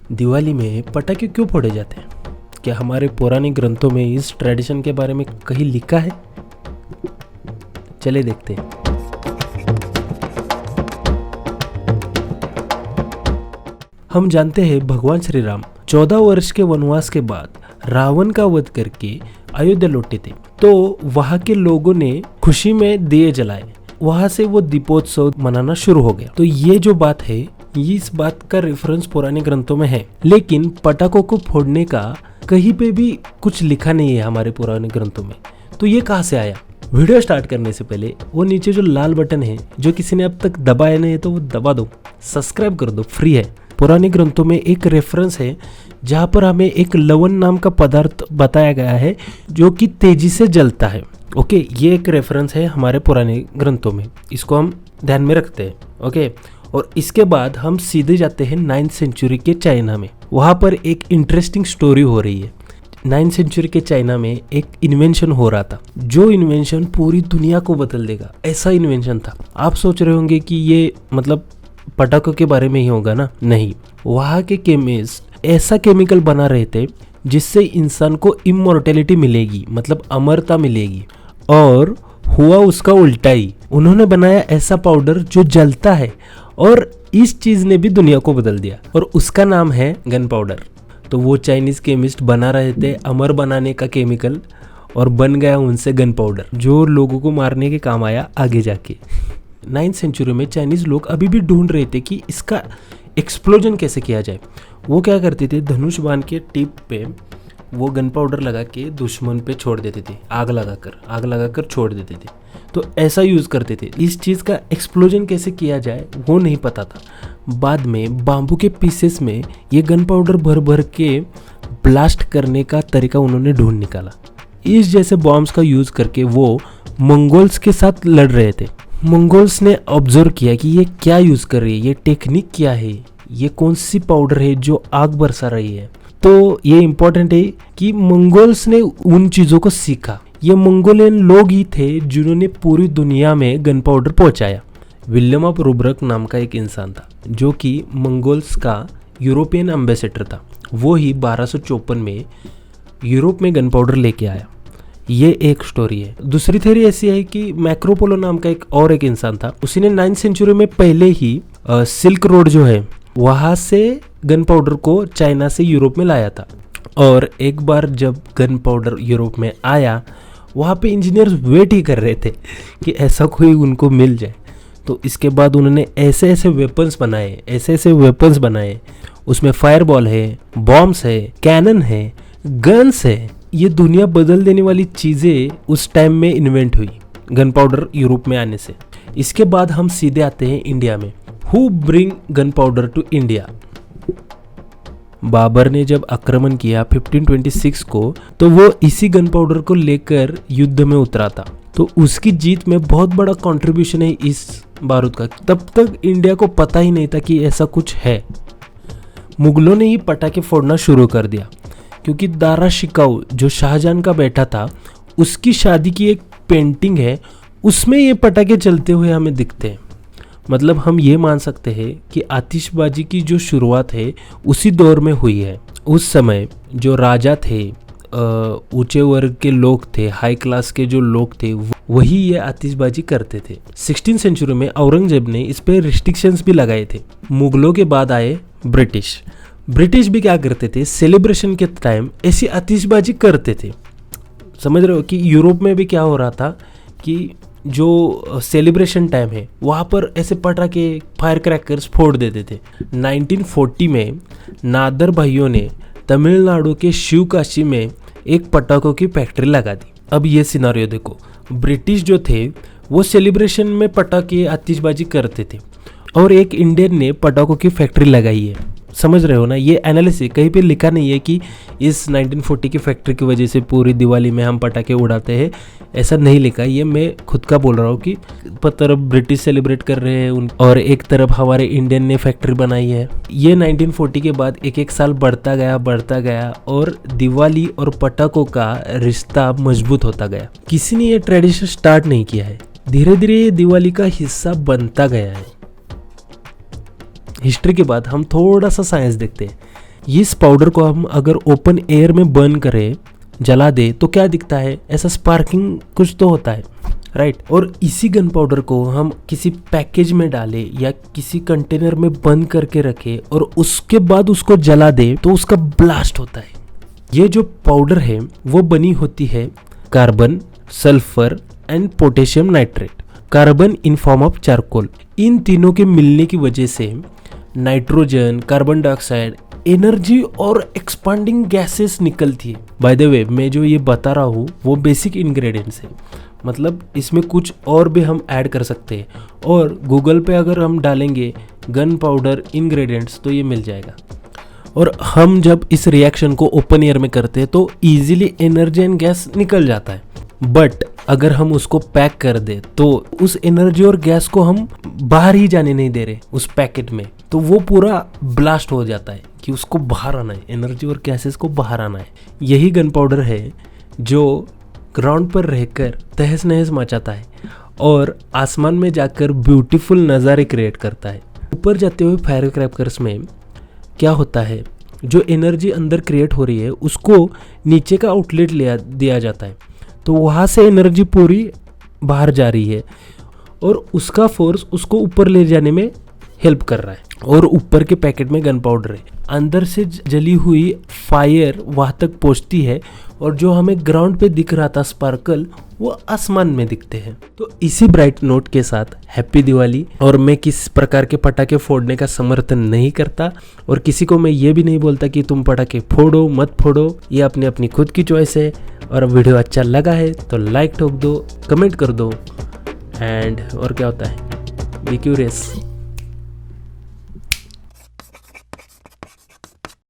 दिवाली में पटाखे क्यों फोड़े जाते हैं? क्या हमारे पुराने ग्रंथों में इस ट्रेडिशन के बारे में कहीं लिखा है? चले देखते हैं। हम जानते हैं भगवान श्री राम 14 वर्ष के वनवास के बाद रावण का वध करके अयोध्या लौटे थे। तो वहां के लोगों ने खुशी में दिए जलाए, वहां से वो दीपोत्सव मनाना शुरू हो गया। तो ये जो बात है, इस बात का रेफरेंस पुराने ग्रंथों में है, लेकिन पटाखों को फोड़ने का कहीं पे भी कुछ लिखा नहीं है हमारे पुराने ग्रंथों में। तो ये कहाँ से आया? वीडियो स्टार्ट करने से पहले वो नीचे जो लाल बटन है, जो किसी ने अब तक दबाया नहीं है तो वो दबा दो, सब्सक्राइब कर दो, फ्री है। पुराने ग्रंथों में एक रेफरेंस है जहाँ पर हमें एक लवण नाम का पदार्थ बताया गया है जो कि तेजी से जलता है। ओके, ये एक रेफरेंस है हमारे पुराने ग्रंथों में, इसको हम ध्यान में रखते हैं। ओके, और इसके बाद हम सीधे जाते हैं 9th सेंचुरी के चाइना में। वहाँ पर एक इंटरेस्टिंग स्टोरी हो रही है। 9th सेंचुरी के चाइना में एक इन्वेंशन हो रहा था, जो इन्वेंशन पूरी दुनिया को बदल देगा, ऐसा इन्वेंशन था। आप सोच रहे होंगे कि ये मतलब पटाखों के बारे में ही होगा ना? नहीं, वहाँ के केमिस्ट ऐसा केमिकल बना रहे थे जिससे इंसान को इमॉर्टेलिटी मिलेगी, मतलब अमरता मिलेगी। और हुआ उसका उल्टा ही। उन्होंने बनाया ऐसा पाउडर जो जलता है, और इस चीज ने भी दुनिया को बदल दिया, और उसका नाम है गन पाउडर। तो वो चाइनीज केमिस्ट बना रहे थे अमर बनाने का केमिकल, और बन गया उनसे गन पाउडर, जो लोगों को मारने के काम आया आगे जाके। 9th सेंचुरी में चाइनीज लोग अभी भी ढूंढ रहे थे कि इसका एक्सप्लोजन कैसे किया जाए। वो क्या करते थे, धनुष बाण के टिप पे वो गन पाउडर लगा के दुश्मन पे छोड़ देते थे, आग लगाकर छोड़ देते थे। तो ऐसा यूज़ करते थे। इस चीज़ का एक्सप्लोजन कैसे किया जाए वो नहीं पता था। बाद में बाम्बू के पीसेस में ये गन पाउडर भर भर के ब्लास्ट करने का तरीका उन्होंने ढूंढ निकाला। इस जैसे बॉम्ब्स का यूज़ करके वो मंगोल्स के साथ लड़ रहे थे। मंगोल्स ने ऑब्जर्व किया कि ये क्या यूज़ कर रही है, ये टेक्निक क्या है, ये कौन सी पाउडर है जो आग बरसा रही है। तो ये इम्पोर्टेंट है कि मंगोल्स ने उन चीज़ों को सीखा। ये मंगोलियन लोग ही थे जिन्होंने पूरी दुनिया में गन पाउडर पहुंचाया। विलियम ऑफ रूब्रक नाम का एक इंसान था जो कि मंगोल्स का यूरोपियन एम्बेसडर था। वो ही 1254 में यूरोप में गन पाउडर लेके आया। ये एक स्टोरी है। दूसरी थ्योरी ऐसी है कि मैक्रोपोलो नाम का एक इंसान था। उसी ने 9th सेंचुरी में पहले ही सिल्क रोड जो है वहाँ से गन पाउडर को चाइना से यूरोप में लाया था। और एक बार जब गन पाउडर यूरोप में आया, वहाँ पे इंजीनियर्स वेट ही कर रहे थे कि ऐसा कोई उनको मिल जाए। तो इसके बाद उन्होंने ऐसे ऐसे वेपन्स बनाए, उसमें फायरबॉल है, बॉम्ब्स है, कैनन है, गन्स है। ये दुनिया बदल देने वाली चीज़ें उस टाइम में इन्वेंट हुई गन पाउडर यूरोप में आने से। इसके बाद हम सीधे आते हैं इंडिया में। Who bring gunpowder to India? Babur ने जब आक्रमण किया 1526 को, तो वो इसी गन पाउडर को लेकर युद्ध में उतरा था। तो उसकी जीत में बहुत बड़ा कंट्रीब्यूशन है इस बारूद का। तब तक इंडिया को पता ही नहीं था कि ऐसा कुछ है। मुगलों ने ही पटाखे फोड़ना शुरू कर दिया, क्योंकि दारा शिकाऊ जो शाहजहां का बेटा था, उसकी शादी की एक पेंटिंग है, उसमें ये पटाखे चलते हुए हमें दिखते हैं। मतलब हम ये मान सकते हैं कि आतिशबाजी की जो शुरुआत है उसी दौर में हुई है। उस समय जो राजा थे, ऊंचे वर्ग के लोग थे, हाई क्लास के जो लोग थे, वही ये आतिशबाजी करते थे। 16th सेंचुरी में औरंगजेब ने इस पे रिस्ट्रिक्शंस भी लगाए थे। मुगलों के बाद आए ब्रिटिश भी क्या करते थे, सेलिब्रेशन के टाइम ऐसी आतिशबाजी करते थे। समझ रहे हो कि यूरोप में भी क्या हो रहा था कि जो सेलिब्रेशन टाइम है वहाँ पर ऐसे पटाखे, फायर क्रैकर्स फोड़ देते थे। 1940 में नादर भाइयों ने तमिलनाडु के शिवकाशी में एक पटाखों की फैक्ट्री लगा दी। अब ये सिनारियो देखो, ब्रिटिश जो थे वो सेलिब्रेशन में पटाखे, आतिशबाजी करते थे, और एक इंडियन ने पटाखों की फैक्ट्री लगाई है। समझ रहे हो ना? ये एनालिसिस कहीं पे लिखा नहीं है कि इस 1940 की फैक्ट्री की वजह से पूरी दिवाली में हम पटाखे उड़ाते हैं, ऐसा नहीं लिखा। ये मैं खुद का बोल रहा हूँ कि तरफ ब्रिटिश सेलिब्रेट कर रहे हैं और एक तरफ हमारे इंडियन ने फैक्ट्री बनाई है। ये 1940 के बाद एक एक साल बढ़ता गया और दिवाली और पटाखों का रिश्ता मजबूत होता गया। किसी ने ये ट्रेडिशन स्टार्ट नहीं किया है, धीरे धीरे ये दिवाली का हिस्सा बनता गया है। हिस्ट्री के बाद हम थोड़ा सा साइंस देखते हैं। इस पाउडर को हम अगर ओपन एयर में बर्न करें, जला दे, तो क्या दिखता है, ऐसा स्पार्किंग कुछ तो होता है, राइट। और इसी गन पाउडर को हम किसी पैकेज में डालें या किसी कंटेनर में बंद करके रखें और उसके बाद उसको जला दे तो उसका ब्लास्ट होता है। ये जो पाउडर है वो बनी होती है carbon, sulphur and potassium nitrate. Carbon in form of charcoal. इन तीनों के मिलने की वजह से नाइट्रोजन, कार्बन डाइऑक्साइड, एनर्जी और एक्सपांडिंग गैसेस निकलती है। बाय द वे, मैं जो ये बता रहा हूँ वो बेसिक इंग्रेडिएंट्स है, मतलब इसमें कुछ और भी हम ऐड कर सकते हैं। और गूगल पे अगर हम डालेंगे गन पाउडर इंग्रेडिएंट्स तो ये मिल जाएगा। और हम जब इस रिएक्शन को ओपन एयर में करते हैं तो इजीली एनर्जी एंड गैस निकल जाता है। बट अगर हम उसको पैक कर दे तो उस एनर्जी और गैस को हम बाहर ही जाने नहीं दे रहे उस पैकेट में, तो वो पूरा ब्लास्ट हो जाता है कि उसको बाहर आना है, एनर्जी और गैसेस को बाहर आना है। यही गन पाउडर है जो ग्राउंड पर रहकर तहस नहस मचाता है और आसमान में जाकर ब्यूटीफुल नज़ारे क्रिएट करता है। ऊपर जाते हुए फायर क्रैकर्स में क्या होता है, जो एनर्जी अंदर क्रिएट हो रही है उसको नीचे का आउटलेट दिया जाता है, तो वहाँ से एनर्जी पूरी बाहर जा रही है और उसका फोर्स उसको ऊपर ले जाने में हेल्प कर रहा है। और ऊपर के पैकेट में गन पाउडर है, अंदर से जली हुई फायर वहाँ तक पहुँचती है और जो हमें ग्राउंड पे दिख रहा था स्पार्कल, वो आसमान में दिखते हैं। तो इसी ब्राइट नोट के साथ हैप्पी दिवाली। और मैं किस प्रकार के पटाखे फोड़ने का समर्थन नहीं करता और किसी को मैं ये भी नहीं बोलता कि तुम पटाखे फोड़ो मत फोड़ो, ये अपनी अपनी खुद की चॉइस है। और वीडियो अच्छा लगा है तो लाइक ठोक दो, कमेंट कर दो, एंड और क्या होता है, बी क्यूरियस।